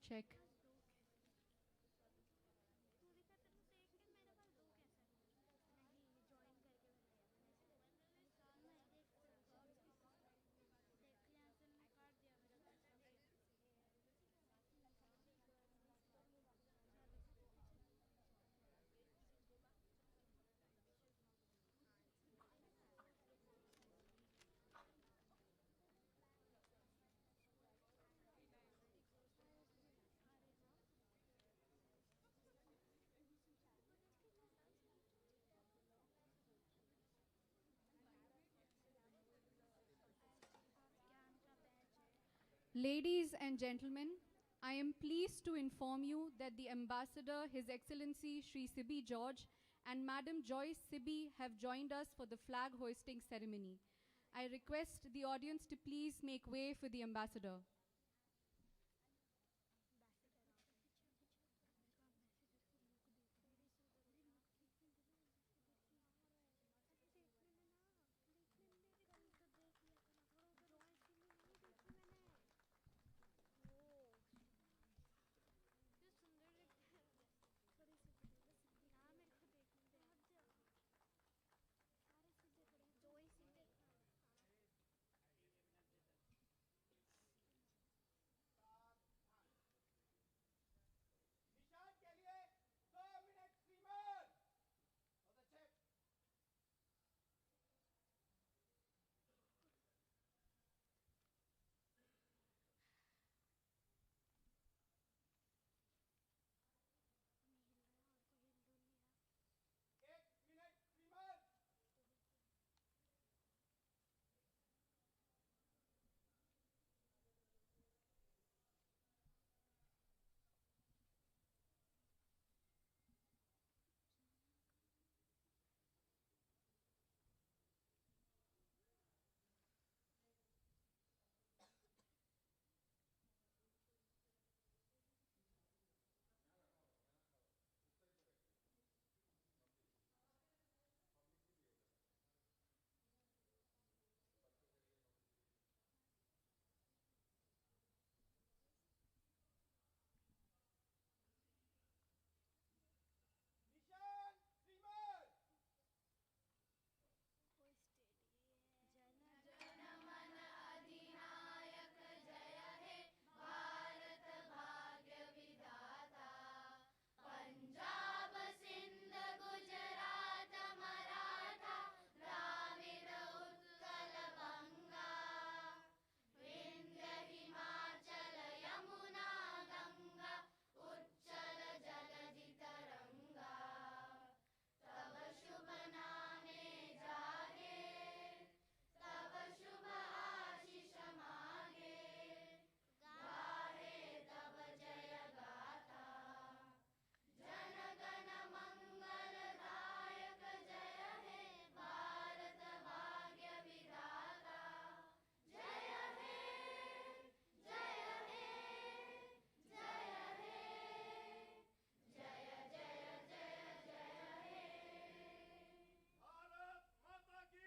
Check. Ladies and gentlemen, I am pleased to inform you that the Ambassador, His Excellency Shri Sibi George, and Madam Joyce Sibi have joined us for the flag hoisting ceremony. I request the audience to please make way for the Ambassador. निशान के लिए 2 minute श्रीमान बहुत अच्छे एक minute श्रीमान निशान श्रीमान भारत माता की जय भारत माता की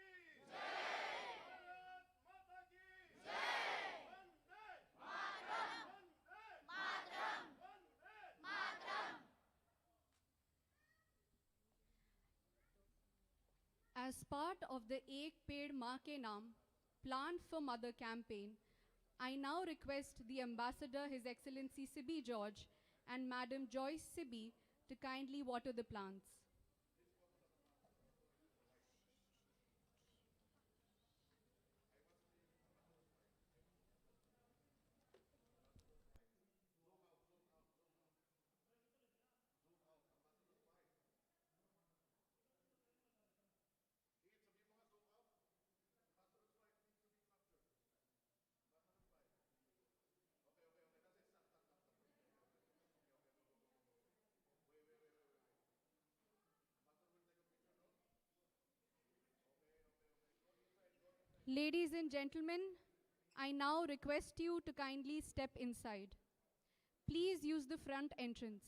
जय Vande Mataram Vande Mataram Vande Mataram As part of the Ek Ped Maa Ke Naam Plant for Mother campaign, I now request the Ambassador, His Excellency Sibi George, and Madam Joyce Sibi to kindly water the plants. Ladies and gentlemen, I now request you to kindly step inside. Please use the front entrance.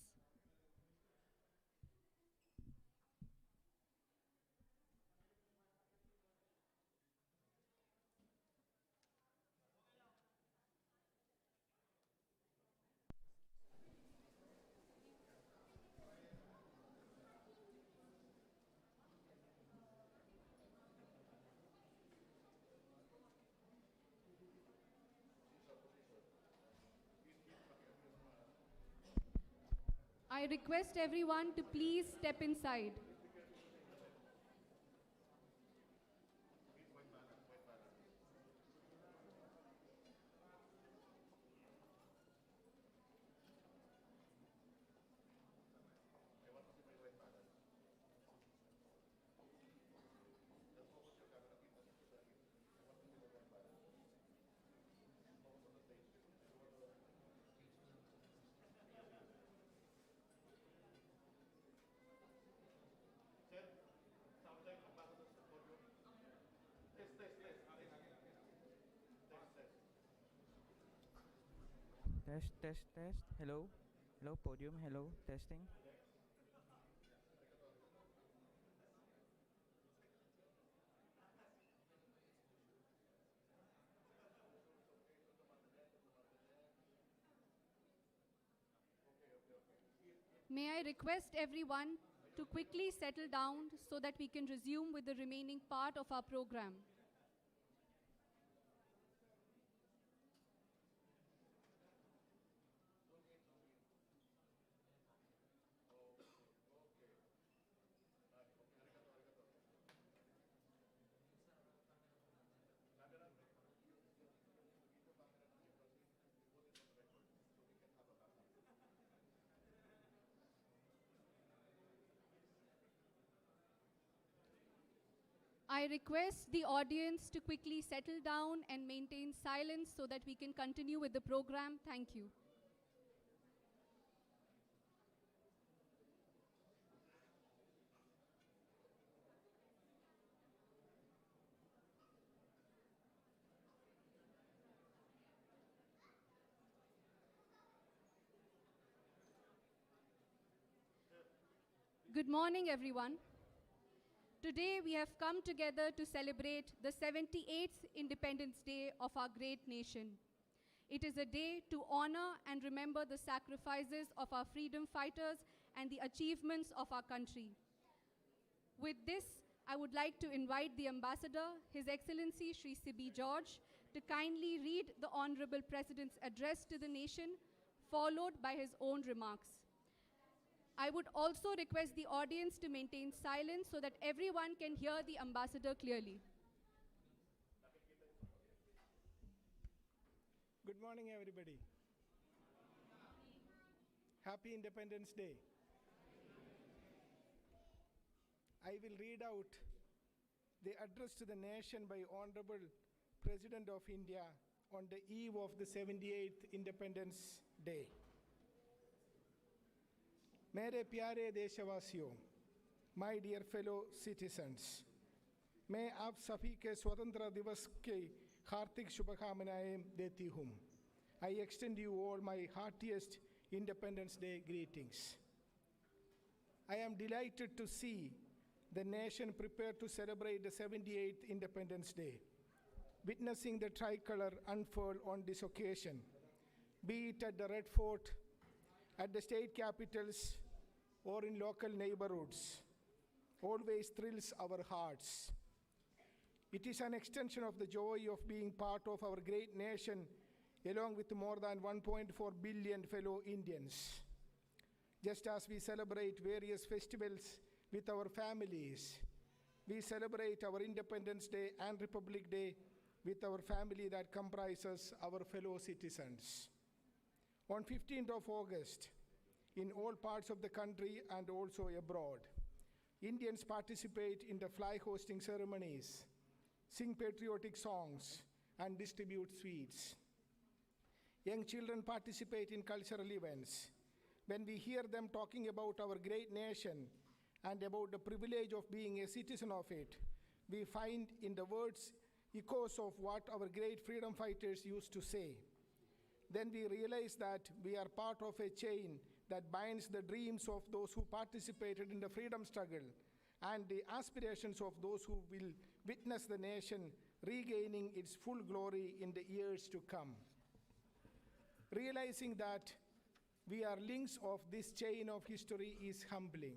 I request everyone to please step inside. Test, test, test. Hello. Hello, podium. Hello. Testing. May I request everyone to quickly settle down so that we can resume with the remaining part of our program. I request the audience to quickly settle down and maintain silence so that we can continue with the program. Thank you. Good morning, everyone. Today we have come together to celebrate the 78th Independence Day of our great nation. It is a day to honor and remember the sacrifices of our freedom fighters and the achievements of our country. With this, I would like to invite the Ambassador, His Excellency Shri Sibi George, to kindly read the Honorable President's address to the nation, followed by his own remarks. I would also request the audience to maintain silence so that everyone can hear the Ambassador clearly. Good morning, everybody. Happy Independence Day. I will read out the address to the nation by Honorable President of India on the eve of the 78th Independence Day. मेरे प्यारे देशवासियों, my dear fellow citizens, मैं आप सभी के स्वतंत्र दिवस की हार्दिक शुभकामनाएं देती हूँ. I extend you all my heartiest Independence Day greetings. I am delighted to see the nation prepared to celebrate the 78th Independence Day, witnessing the tricolor unfurl on this occasion, be it at the Red Fort, at the state capitals, or in local neighborhoods, always thrills our hearts. It is an extension of the joy of being part of our great nation, along with more than 1.4 billion fellow Indians. Just as we celebrate various festivals with our families, we celebrate our Independence Day and Republic Day with our family that comprises our fellow citizens. On 15th of August, in all parts of the country and also abroad, Indians participate in the flag hosting ceremonies, sing patriotic songs, and distribute sweets. Young children participate in cultural events. When we hear them talking about our great nation and about the privilege of being a citizen of it, we find in the words echoes of what our great freedom fighters used to say. Then we realize that we are part of a chain that binds the dreams of those who participated in the freedom struggle and the aspirations of those who will witness the nation regaining its full glory in the years to come. Realizing that we are links of this chain of history is humbling.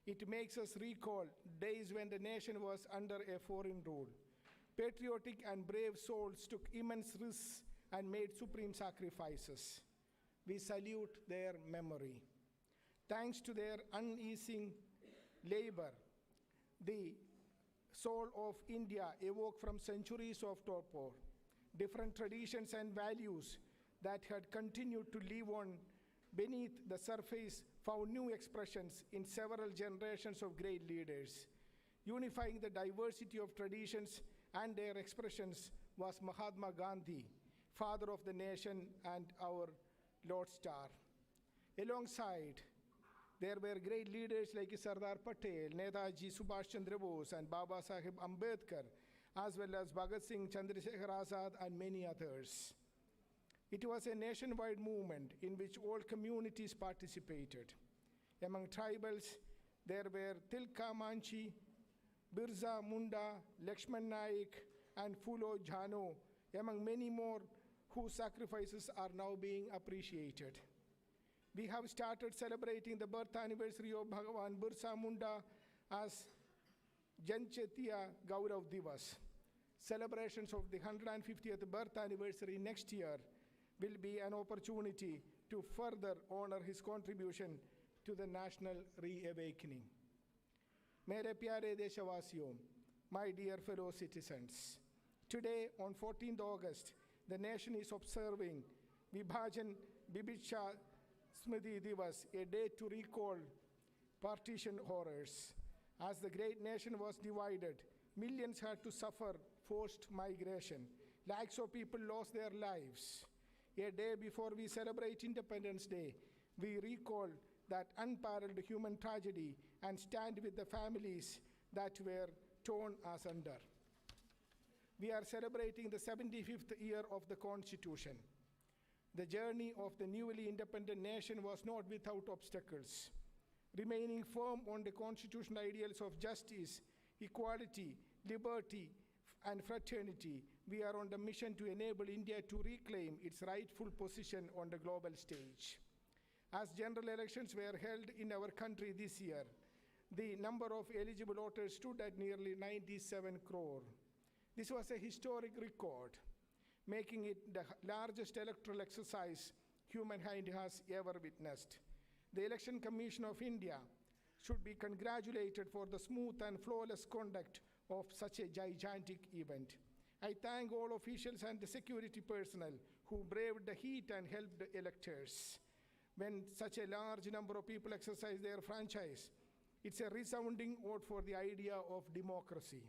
It makes us recall days when the nation was under a foreign rule. Patriotic and brave souls took immense risks and made supreme sacrifices. We salute their memory. Thanks to their unceasing labor, the soul of India awoke from centuries of torpor. Different traditions and values that had continued to live on beneath the surface found new expressions in several generations of great leaders. Unifying the diversity of traditions and their expressions was Mahatma Gandhi, father of the nation and our Lodestar. Alongside, there were great leaders like Sardar Patel, Netaji Subhash Chandra Bose, and Baba Sahib Ambedkar, as well as Bhagat Singh, Chandrasekhar Azad, and many others. It was a nationwide movement in which all communities participated. Among tribals, there were Tilka Manchi, Birsa Munda, Lakshman Naik, and Phulo Jhano, among many more whose sacrifices are now being appreciated. We have started celebrating the birth anniversary of Bhagavan Birsa Munda as Janchetiya Gaurav Divas. Celebrations of the 150th birth anniversary next year will be an opportunity to further honor his contribution to the national re-awakening. Mere pyare deshavaasiyon, my dear fellow citizens, today on 14th August, the nation is observing Vibhajan Bibitsha Smriti Divas, a day to recall partition horrors. As the great nation was divided, millions had to suffer forced migration. Lakhs of people lost their lives. A day before we celebrate Independence Day, we recall that unparalleled human tragedy and stand with the families that were torn asunder. We are celebrating the 75th year of the Constitution. The journey of the newly independent nation was not without obstacles. Remaining firm on the constitutional ideals of justice, equality, liberty, and fraternity, we are on the mission to enable India to reclaim its rightful position on the global stage. As general elections were held in our country this year, the number of eligible voters stood at nearly 97 crore. This was a historic record, making it the largest electoral exercise humankind has ever witnessed. The Election Commission of India should be congratulated for the smooth and flawless conduct of such a gigantic event. I thank all officials and the security personnel who braved the heat and helped the electors. When such a large number of people exercise their franchise, it's a resounding vote for the idea of democracy.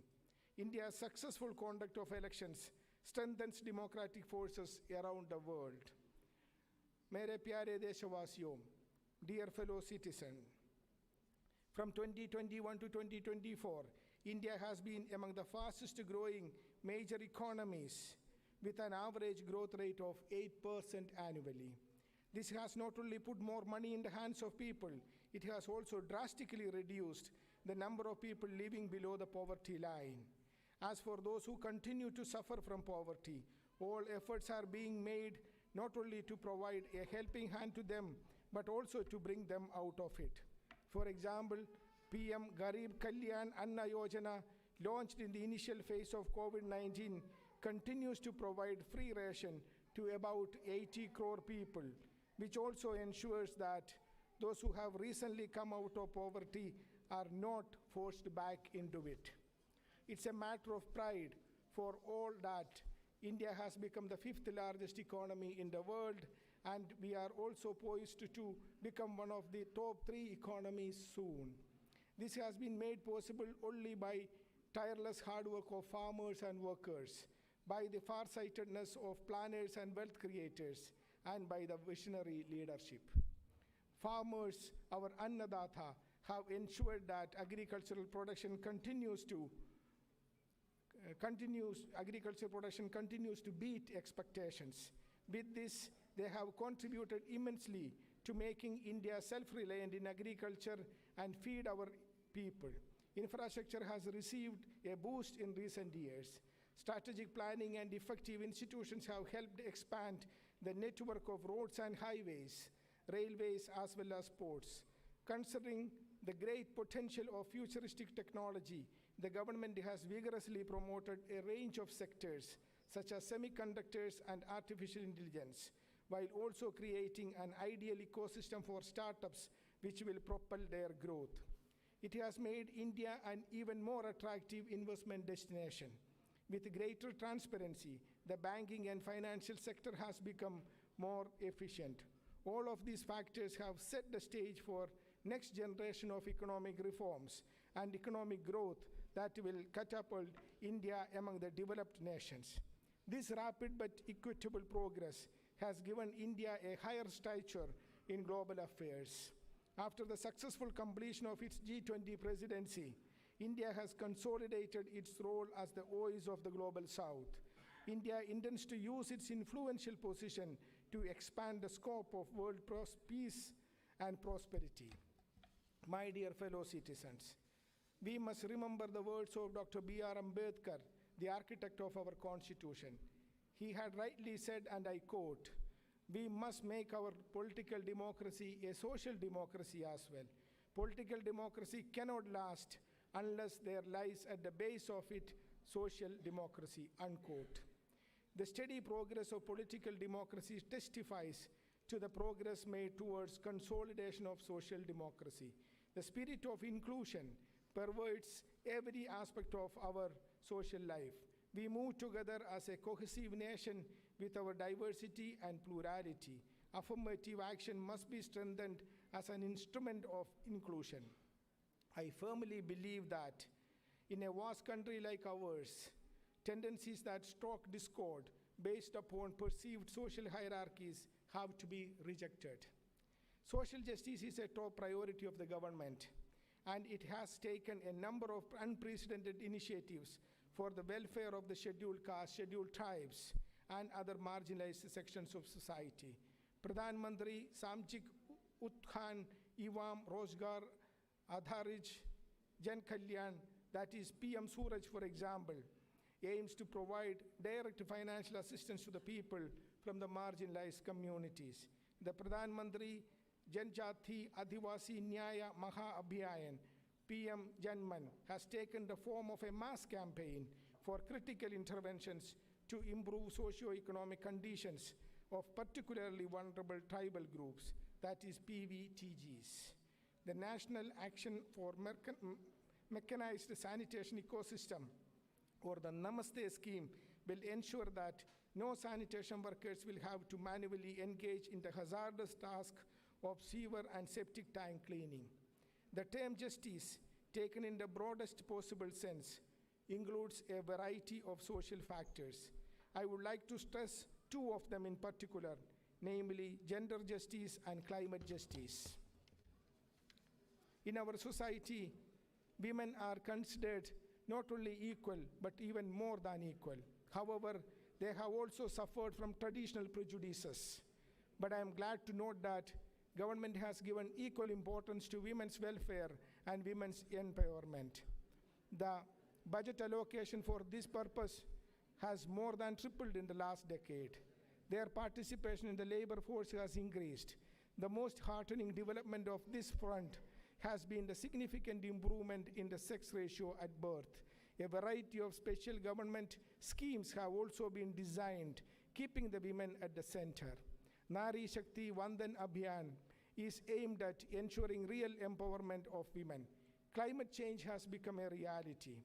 India's successful conduct of elections strengthens democratic forces around the world. Mere pyare deshavaasiyon, dear fellow citizens, from 2021 to 2024, India has been among the fastest growing major economies with an average growth rate of 8% annually. This has not only put more money in the hands of people, it has also drastically reduced the number of people living below the poverty line. As for those who continue to suffer from poverty, all efforts are being made not only to provide a helping hand to them, but also to bring them out of it. For example, PM Garib Kalyan Anna Yojana, launched in the initial phase of COVID-19, continues to provide free ration to about 80 crore people, which also ensures that those who have recently come out of poverty are not forced back into it. It's a matter of pride for all that India has become the 5th largest economy in the world, and we are also poised to become one of the top 3 economies soon. This has been made possible only by tireless hard work of farmers and workers, by the farsightedness of planners and wealth creators, and by the visionary leadership. Farmers, our Annadata, have ensured that agricultural production continues to beat expectations. With this, they have contributed immensely to making India self-reliant in agriculture and feed our people. Infrastructure has received a boost in recent years. Strategic planning and effective institutions have helped expand the network of roads and highways, railways, as well as ports. Considering the great potential of futuristic technology, the government has vigorously promoted a range of sectors, such as semiconductors and artificial intelligence, while also creating an ideal ecosystem for startups which will propel their growth. It has made India an even more attractive investment destination. With greater transparency, the banking and financial sector has become more efficient. All of these factors have set the stage for next generation of economic reforms and economic growth that will catapult India among the developed nations. This rapid but equitable progress has given India a higher stature in global affairs. After the successful completion of its G20 presidency, India has consolidated its role as the voice of the global South. India intends to use its influential position to expand the scope of world peace and prosperity. My dear fellow citizens, we must remember the words of Dr. B.R. Ambedkar, the architect of our Constitution. He had rightly said, and I quote, "We must make our political democracy a social democracy as well. Political democracy cannot last unless there lies at the base of it social democracy," unquote. The steady progress of political democracy testifies to the progress made towards consolidation of social democracy. The spirit of inclusion pervades every aspect of our social life. We move together as a cohesive nation with our diversity and plurality. Affirmative action must be strengthened as an instrument of inclusion. I firmly believe that in a vast country like ours, tendencies that stoke discord based upon perceived social hierarchies have to be rejected. Social justice is a top priority of the government, and it has taken a number of unprecedented initiatives for the welfare of the scheduled castes, scheduled tribes, and other marginalized sections of society. Pradhan Mantri Samjik Utkhan Evam Rozgar Adharij Jan Kalyan, that is PM Suraj, for example, aims to provide direct financial assistance to the people from the marginalized communities. The Pradhan Mantri Janjati Adivasi Nyaya Maha Abhiyayan, PM Janman, has taken the form of a mass campaign for critical interventions to improve socio-economic conditions of particularly vulnerable tribal groups, that is PVTGs. The National Action for Mechanized Sanitation Ecosystem, or the Namaste scheme, will ensure that no sanitation workers will have to manually engage in the hazardous task of sewer and septic tank cleaning. The term justice, taken in the broadest possible sense, includes a variety of social factors. I would like to stress two of them in particular, namely gender justice and climate justice. In our society, women are considered not only equal, but even more than equal. However, they have also suffered from traditional prejudices. But I am glad to note that government has given equal importance to women's welfare and women's empowerment. The budget allocation for this purpose has more than tripled in the last decade. Their participation in the labor force has increased. The most heartening development of this front has been the significant improvement in the sex ratio at birth. A variety of special government schemes have also been designed, keeping the women at the center. Nari Shakti Vandan Abhiyan is aimed at ensuring real empowerment of women. Climate change has become a reality.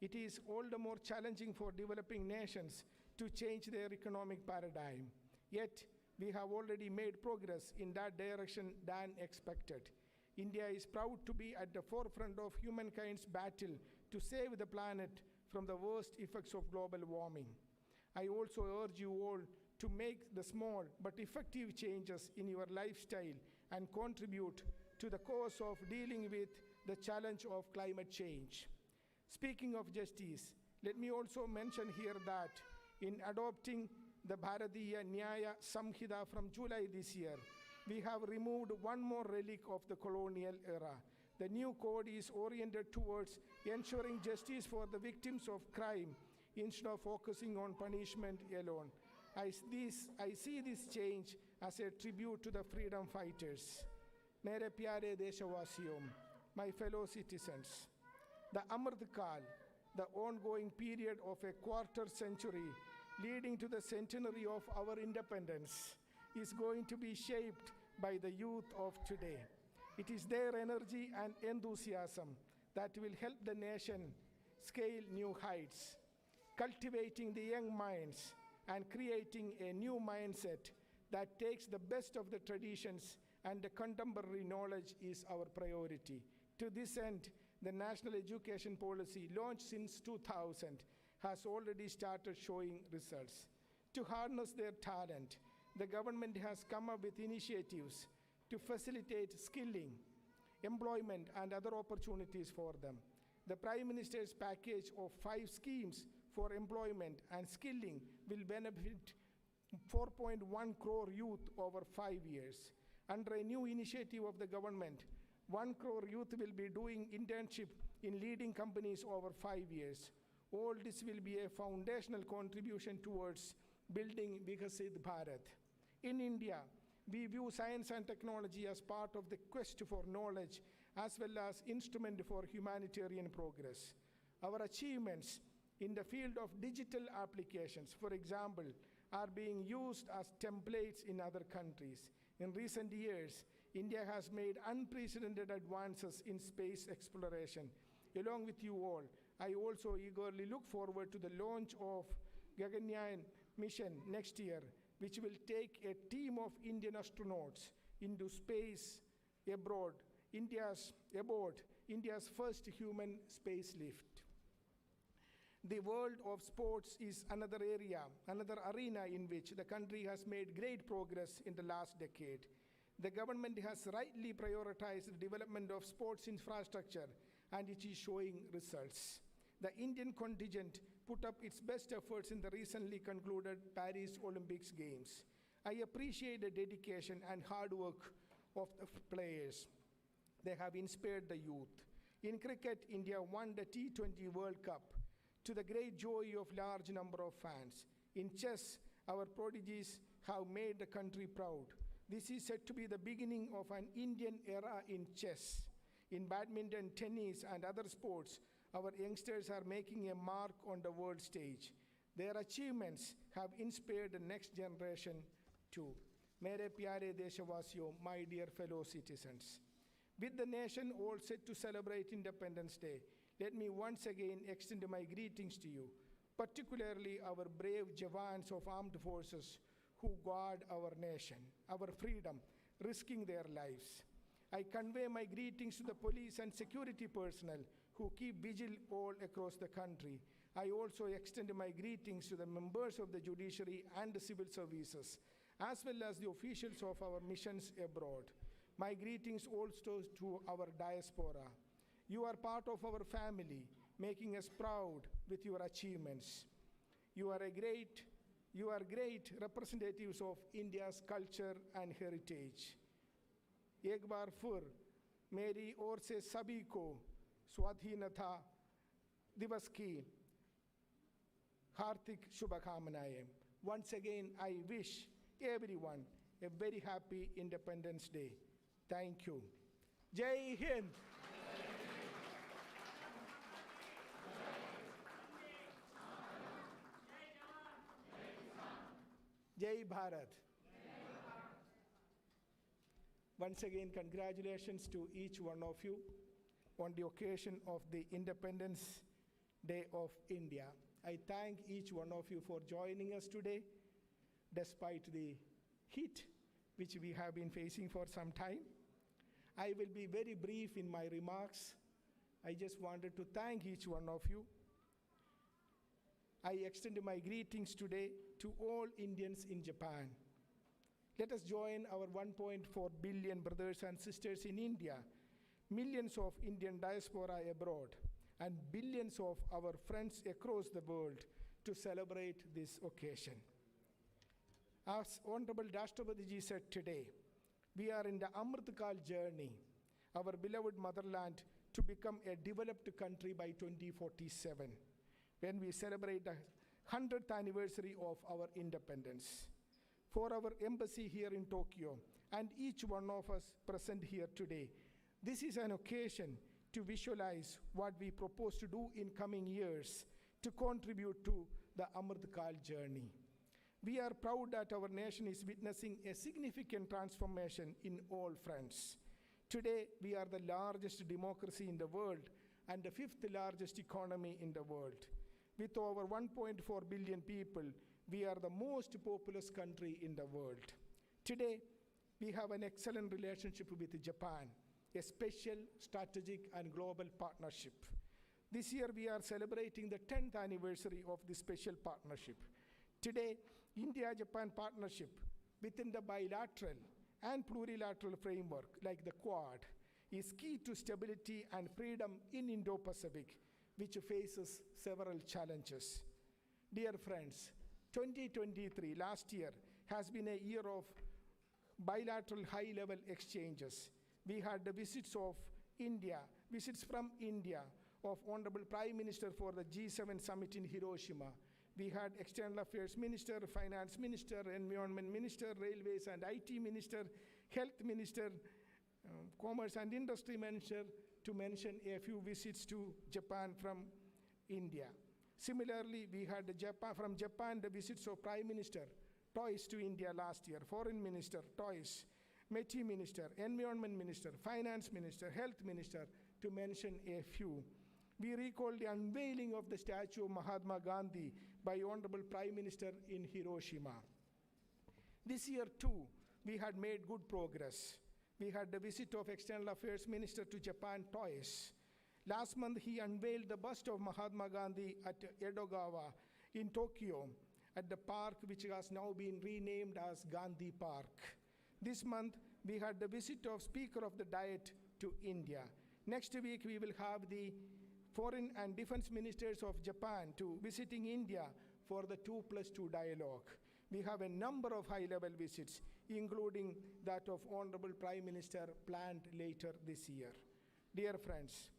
It is all the more challenging for developing nations to change their economic paradigm. Yet, we have already made progress in that direction than expected. India is proud to be at the forefront of humankind's battle to save the planet from the worst effects of global warming. I also urge you all to make the small but effective changes in your lifestyle and contribute to the cause of dealing with the challenge of climate change. Speaking of justice, let me also mention here that in adopting the Bharatiya Nyaya Samhita from July this year, we have removed one more relic of the colonial era. The new code is oriented towards ensuring justice for the victims of crime instead of focusing on punishment alone. I see this change as a tribute to the freedom fighters. Mere pyare Deshawasiyom, my fellow citizens, the Amrit Kal, the ongoing period of a quarter century leading to the centenary of our independence, is going to be shaped by the youth of today. It is their energy and enthusiasm that will help the nation scale new heights. Cultivating the young minds and creating a new mindset that takes the best of the traditions and the contemporary knowledge is our priority. To this end, the National Education Policy, launched since 2000, has already started showing results. To harness their talent, the government has come up with initiatives to facilitate skilling, employment, and other opportunities for them. The Prime Minister's package of 5 schemes for employment and skilling will benefit 4.1 crore youth over 5 years. Under a new initiative of the government, 1 crore youth will be doing internship in leading companies over 5 years. All this will be a foundational contribution towards building Vikasit Bharat. In India, we view science and technology as part of the quest for knowledge as well as instrument for humanitarian progress. Our achievements in the field of digital applications, for example, are being used as templates in other countries. In recent years, India has made unprecedented advances in space exploration. Along with you all, I also eagerly look forward to the launch of Gaganyaan mission next year, which will take a team of Indian astronauts into space aboard India's first human space lift. The world of sports is another arena in which the country has made great progress in the last decade. The government has rightly prioritized the development of sports infrastructure, and it is showing results. The Indian contingent put up its best efforts in the recently concluded Paris Olympics Games. I appreciate the dedication and hard work of the players. They have inspired the youth. In cricket, India won the T20 World Cup to the great joy of large number of fans. In chess, our prodigies have made the country proud. This is said to be the beginning of an Indian era in chess. In badminton, tennis, and other sports, our youngsters are making a mark on the world stage. Their achievements have inspired the next generation too. Mere pyare deshavaasiyo, my dear fellow citizens. With the nation all set to celebrate Independence Day, let me once again extend my greetings to you, particularly our brave Jawans of armed forces who guard our nation, our freedom, risking their lives. I convey my greetings to the police and security personnel who keep vigil all across the country. I also extend my greetings to the members of the judiciary and the civil services, as well as the officials of our missions abroad. My greetings also to our diaspora. You are part of our family, making us proud with your achievements. You are great representatives of India's culture and heritage. एक बार फिर मेरी ओर से सभी को स्वाधीनता दिवस की हार्दिक शुभकामनाएं. Once again, I wish everyone a very happy Independence Day. Thank you. Jai Hind. Jai Bharat. Once again, congratulations to each one of you on the occasion of the Independence Day of India. I thank each one of you for joining us today, despite the heat which we have been facing for some time. I will be very brief in my remarks. I just wanted to thank each one of you. I extend my greetings today to all Indians in Japan. Let us join our 1.4 billion brothers and sisters in India, millions of Indian diaspora abroad, and billions of our friends across the world to celebrate this occasion. As Honorable Rashtrapati said today, we are in the Amritkal journey, our beloved motherland, to become a developed country by 2047, when we celebrate the 100th anniversary of our independence. For our embassy here in Tokyo and each one of us present here today, this is an occasion to visualize what we propose to do in coming years to contribute to the Amritkal journey. We are proud that our nation is witnessing a significant transformation in all fronts. Today, we are the largest democracy in the world and the fifth largest economy in the world. With over 1.4 billion people, we are the most populous country in the world. Today, we have an excellent relationship with Japan, a special, strategic, and global partnership. This year, we are celebrating the 10th anniversary of this special partnership. Today, India-Japan partnership within the bilateral and plurilateral framework, like the Quad, is key to stability and freedom in Indo-Pacific, which faces several challenges. Dear friends, 2023, last year, has been a year of bilateral high-level exchanges. We had the visits from India, of Honorable Prime Minister for the G7 summit in Hiroshima. We had External Affairs Minister, Finance Minister, Environment Minister, Railways and IT Minister, Health Minister, Commerce and Industry Minister, to mention a few visits to Japan from India. Similarly, we had from Japan the visits of Prime Minister twice to India last year, Foreign Minister twice, METI Minister, Environment Minister, Finance Minister, Health Minister, to mention a few. We recall the unveiling of the statue of Mahatma Gandhi by Honorable Prime Minister in Hiroshima. This year too, we had made good progress. We had the visit of External Affairs Minister to Japan twice. Last month, he unveiled the bust of Mahatma Gandhi at Edogawa in Tokyo, at the park which has now been renamed as Gandhi Park. This month, we had the visit of Speaker of the Diet to India. Next week, we will have the Foreign and Defense Ministers of Japan to visiting India for the 2+2 dialogue. We have a number of high-level visits, including that of Honorable Prime Minister planned later this year. Dear friends,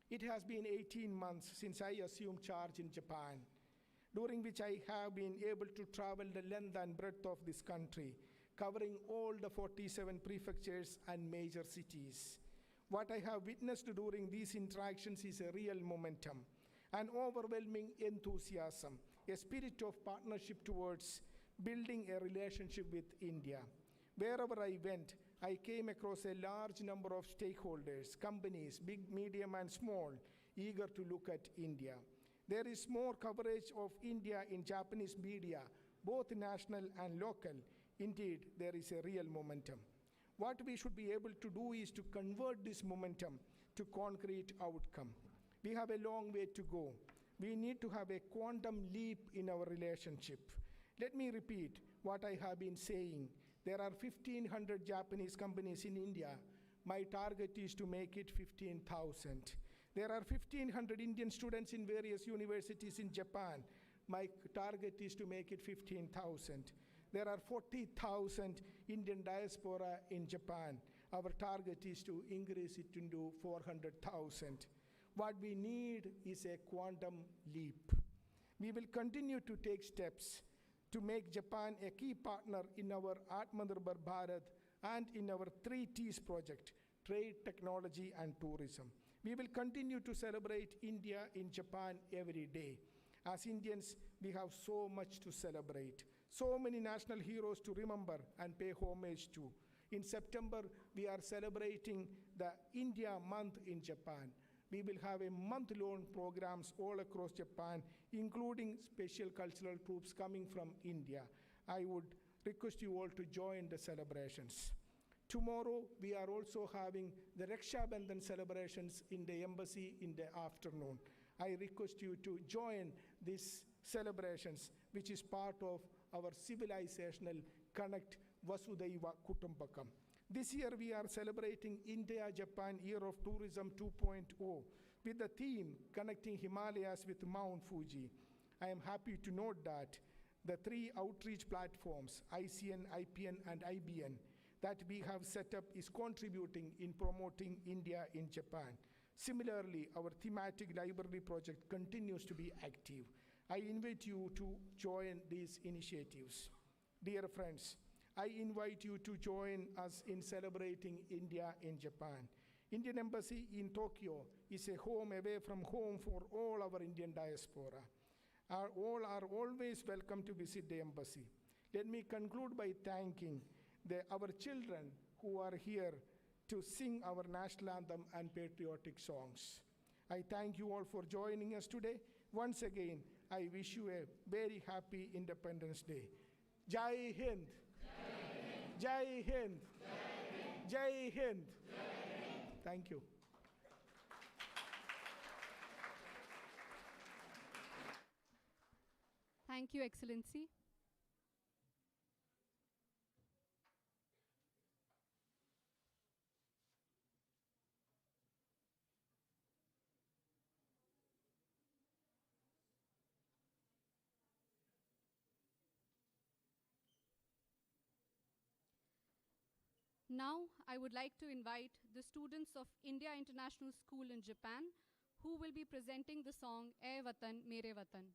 it has been 18 months since I assumed charge in Japan, during which I have been able to travel the length and breadth of this country, covering all the 47 prefectures and major cities. What I have witnessed during these interactions is a real momentum, an overwhelming enthusiasm, a spirit of partnership towards building a relationship with India. Wherever I went, I came across a large number of stakeholders, companies, big, medium, and small, eager to look at India. There is more coverage of India in Japanese media, both national and local. Indeed, there is a real momentum. What we should be able to do is to convert this momentum to concrete outcome. We have a long way to go. We need to have a quantum leap in our relationship. Let me repeat what I have been saying. There are 1,500 Japanese companies in India. My target is to make it 15,000. There are 1,500 Indian students in various universities in Japan. My target is to make it 15,000. There are 40,000 Indian diaspora in Japan. Our target is to increase it into 400,000. What we need is a quantum leap. We will continue to take steps to make Japan a key partner in our Atmanirbhar Bharat and in our 3Ts project, trade, technology, and tourism. We will continue to celebrate India in Japan every day. As Indians, we have so much to celebrate, so many national heroes to remember and pay homage to. In September, we are celebrating the India Month in Japan. We will have a month-long programs all across Japan, including special cultural troops coming from India. I would request you all to join the celebrations. Tomorrow, we are also having the Raksha Bandhan celebrations in the embassy in the afternoon. I request you to join these celebrations, which is part of our civilizational Connect Vasudhaiva Kutumbakam. This year, we are celebrating India-Japan Year of Tourism 2.0 with the theme Connecting Himalayas with Mount Fuji. I am happy to note that the 3 outreach platforms, ICN, IPN, and IBN, that we have set up is contributing in promoting India in Japan. Similarly, our thematic library project continues to be active. I invite you to join these initiatives. Dear friends, I invite you to join us in celebrating India in Japan. Indian Embassy in Tokyo is a home away from home for all our Indian diaspora. All are always welcome to visit the embassy. Let me conclude by thanking our children who are here to sing our national anthem and patriotic songs. I thank you all for joining us today. Once again, I wish you a very happy Independence Day. Jai Hind! Jai Hind! Jai Hind! Thank you. Thank you, Excellency. Now, I would like to invite the students of India International School in Japan, who will be presenting the song "Ae Watan Mere Watan."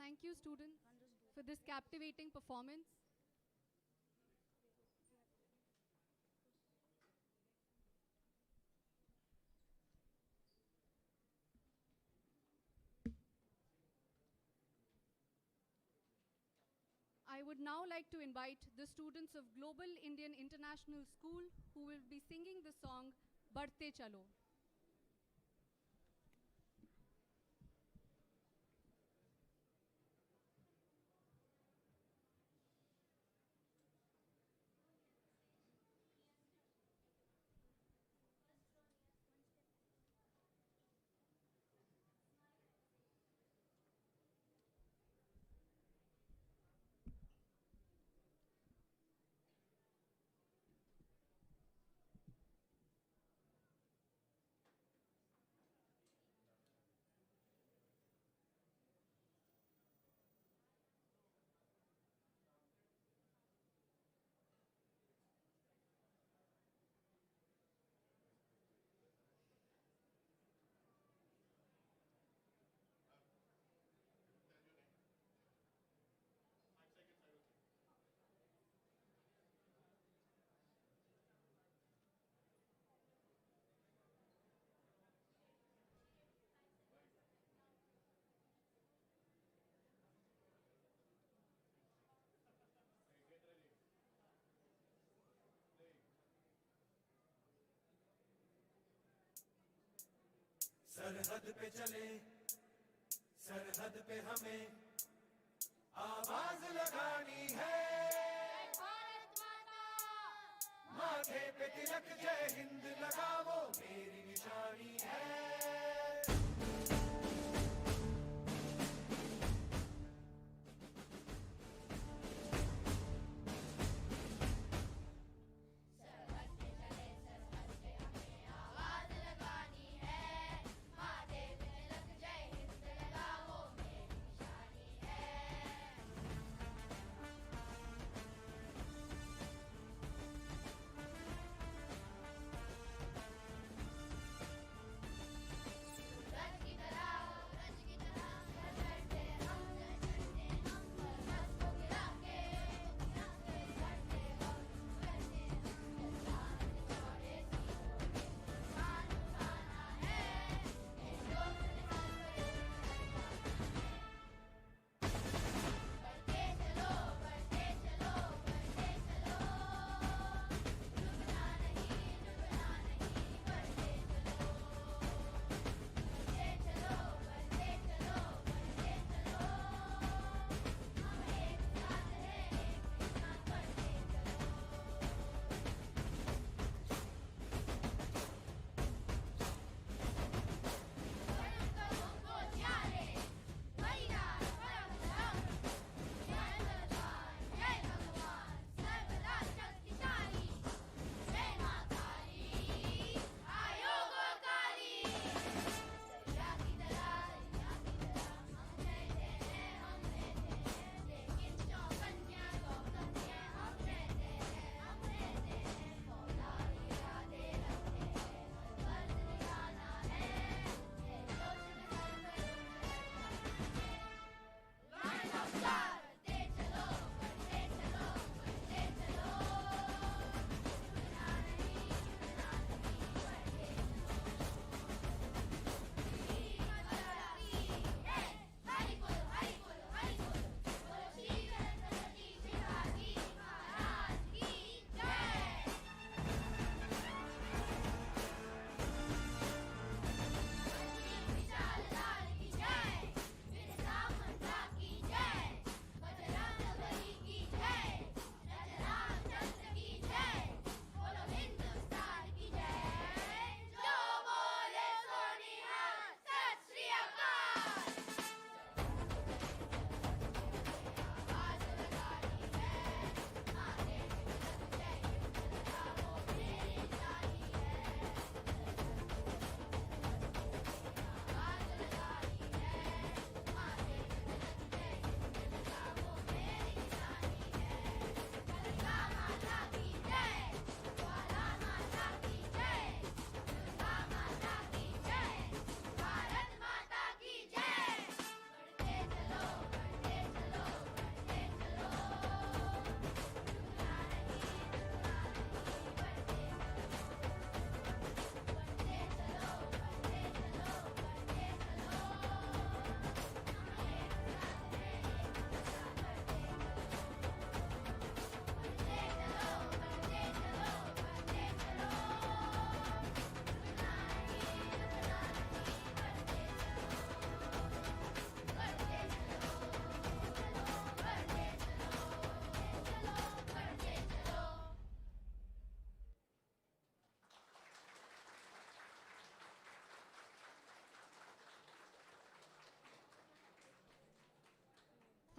Thank you, students, for this captivating performance. I would now like to invite the students of Global Indian International School who will be singing the song Badhte Chalo. सरहद पे चले, सरहद पे हमें आवाज लगानी है। भारत माता, माथे पे तिलक जय हिंद लगावो मेरी निशानी है।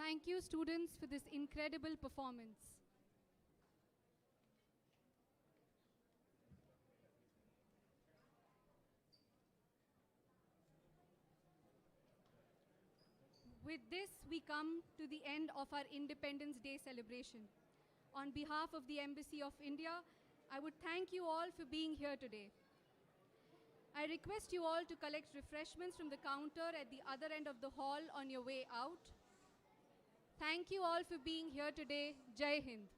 Thank you, students, for this incredible performance. With this, we come to the end of our Independence Day celebration. On behalf of the Embassy of India, I would thank you all for being here today. I request you all to collect refreshments from the counter at the other end of the hall on your way out. Thank you all for being here today. Jai Hind.